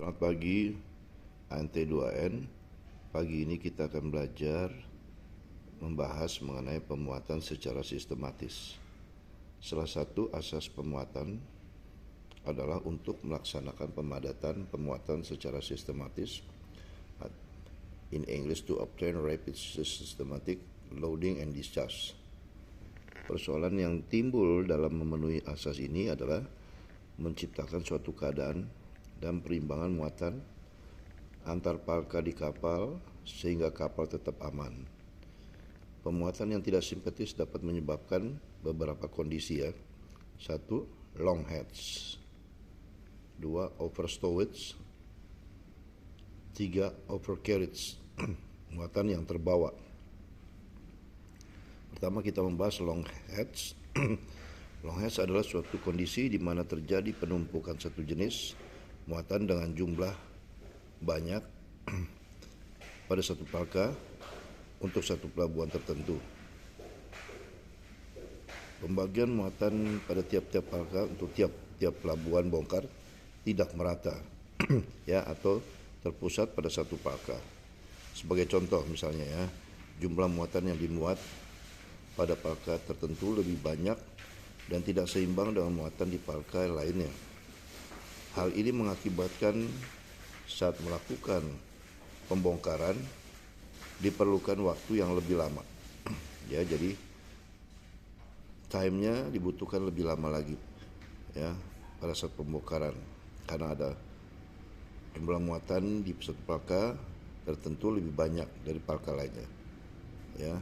Selamat pagi, ANT2N. Pagi ini kita akan belajar membahas mengenai pemuatan secara sistematis. Salah satu asas pemuatan adalah untuk melaksanakan pemadatan pemuatan secara sistematis. In English, to obtain rapid systematic loading and discharge. Persoalan yang timbul dalam memenuhi asas ini adalah menciptakan suatu keadaan dan perimbangan muatan antar palka di kapal sehingga kapal tetap aman. Pemuatan yang tidak simpatis dapat menyebabkan beberapa kondisi ya. 1. Long heads. 2. Overstowage. 3. Overcarriage. Muatan yang terbawa. Pertama kita membahas long heads. Long heads adalah suatu kondisi di mana terjadi penumpukan satu jenis muatan dengan jumlah banyak pada satu palka untuk satu pelabuhan tertentu. Pembagian muatan pada tiap-tiap palka untuk tiap-tiap pelabuhan bongkar tidak merata ya, atau terpusat pada satu palka. Sebagai contoh misalnya ya, jumlah muatan yang dimuat pada palka tertentu lebih banyak dan tidak seimbang dengan muatan di palka lainnya. Hal ini mengakibatkan saat melakukan pembongkaran diperlukan waktu yang lebih lama. Ya, jadi time-nya dibutuhkan lebih lama lagi ya pada saat pembongkaran karena ada jumlah muatan di satu palka tertentu lebih banyak dari palka lainnya. Ya.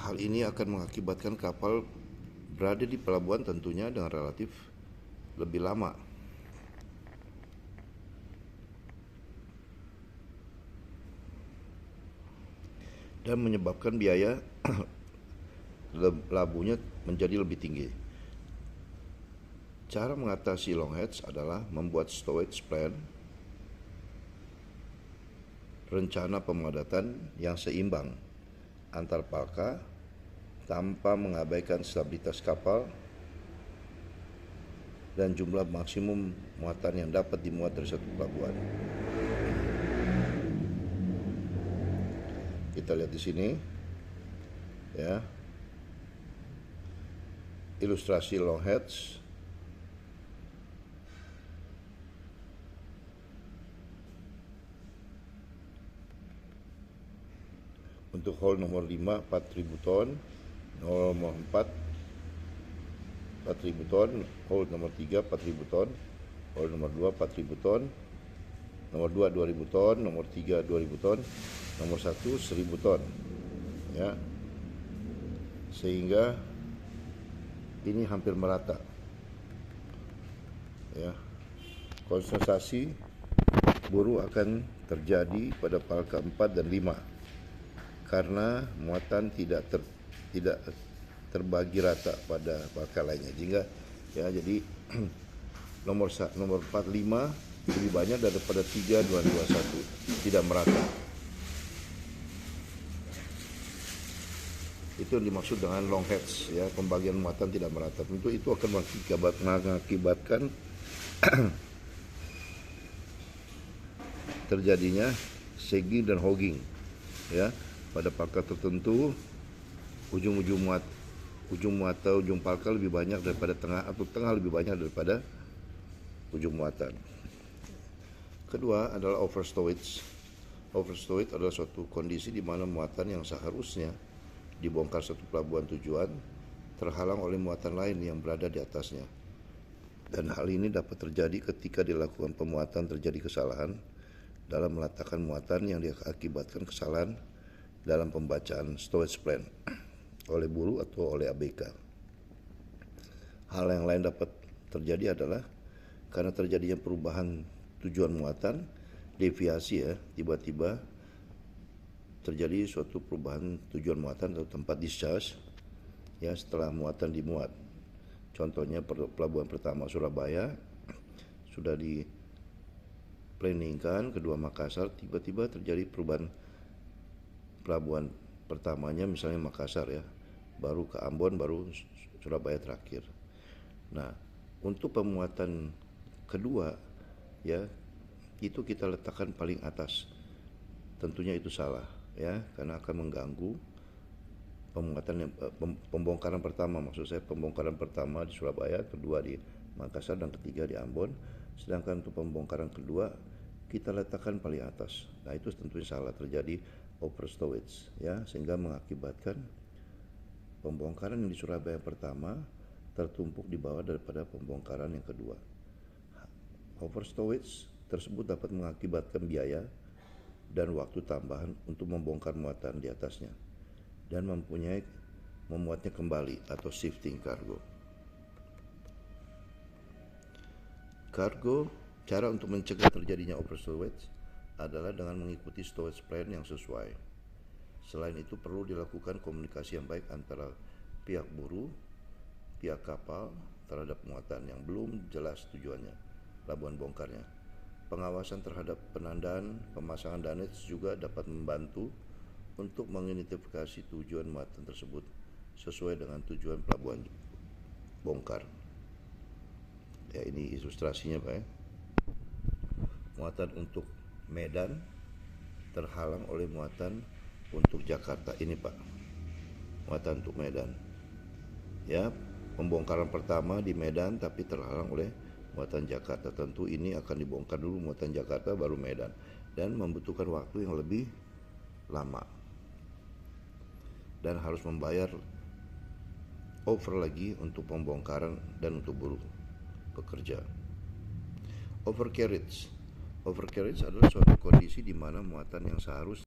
Hal ini akan mengakibatkan kapal berada di pelabuhan tentunya dengan relatif lebih lama. Dan menyebabkan biaya labuhnya menjadi lebih tinggi. Cara mengatasi long heads adalah membuat stowage plan, rencana pemadatan yang seimbang antar palka tanpa mengabaikan stabilitas kapal dan jumlah maksimum muatan yang dapat dimuat dari satu pelabuhan. Kita lihat di sini ya, ilustrasi long heads. Untuk hull nomor 5 4.000 ton, nomor 4 4.000 ton, hull nomor 3 4.000 ton, hull nomor 2 4.000 ton, nomor 2 2.000 ton, nomor 3 2.000 ton, nomor 1 1.000 ton. Ya. Sehingga ini hampir merata. Ya. Konsentrasi buruh akan terjadi pada palka 4 dan 5 karena muatan tidak terbagi rata pada palka lainnya. Jadi nomor 4 5 lebih banyak daripada 3 2 1, tidak merata. Itu yang dimaksud dengan long heads ya, pembagian muatan tidak merata. Tentu itu akan mengakibatkan terjadinya sagging dan hogging ya. Pada palka tertentu ujung palka lebih banyak daripada tengah, atau tengah lebih banyak daripada ujung muatan. Kedua adalah overstowage. Overstowage adalah suatu kondisi di mana muatan yang seharusnya dibongkar satu pelabuhan tujuan terhalang oleh muatan lain yang berada di atasnya. Dan hal ini dapat terjadi ketika dilakukan pemuatan terjadi kesalahan dalam meletakkan muatan yang diakibatkan kesalahan dalam pembacaan stowage plan oleh buruh atau oleh ABK. Hal yang lain dapat terjadi adalah karena terjadinya perubahan tujuan muatan, deviasi ya, tiba-tiba terjadi suatu perubahan tujuan muatan atau tempat discharge ya setelah muatan dimuat. Contohnya pelabuhan pertama Surabaya sudah diplanningkan, kedua Makassar, tiba-tiba terjadi perubahan pelabuhan pertamanya misalnya Makassar ya, baru ke Ambon, baru Surabaya terakhir. Nah, Untuk pemuatan kedua, ya, itu kita letakkan paling atas. Tentunya itu salah, ya, karena akan mengganggu pembongkaran pertama, maksud saya pembongkaran pertama di Surabaya, kedua di Makassar, dan ketiga di Ambon. Sedangkan untuk pembongkaran kedua kita letakkan paling atas. Nah, itu tentunya salah, terjadi overstowage, ya, sehingga mengakibatkan pembongkaran yang di Surabaya pertama tertumpuk di bawah daripada pembongkaran yang kedua. Overstowage tersebut dapat mengakibatkan biaya dan waktu tambahan untuk membongkar muatan di atasnya dan memuatnya kembali atau shifting cargo. Cara untuk mencegah terjadinya overstowage adalah dengan mengikuti stowage plan yang sesuai. Selain itu perlu dilakukan komunikasi yang baik antara pihak buruh, pihak kapal terhadap muatan yang belum jelas tujuannya, pelabuhan bongkarnya. Pengawasan terhadap penandaan pemasangan damage juga dapat membantu untuk mengidentifikasi tujuan muatan tersebut sesuai dengan tujuan pelabuhan bongkar. Ya, ini ilustrasinya, Pak, ya. Muatan untuk Medan terhalang oleh muatan untuk Jakarta. Ini, Pak, muatan untuk Medan. Ya, pembongkaran pertama di Medan tapi terhalang oleh muatan Jakarta. Tentu ini akan dibongkar dulu muatan Jakarta baru Medan dan membutuhkan waktu yang lebih lama dan harus membayar over lagi untuk pembongkaran dan untuk buruh pekerja. Overcarriage adalah suatu kondisi di mana muatan yang seharusnya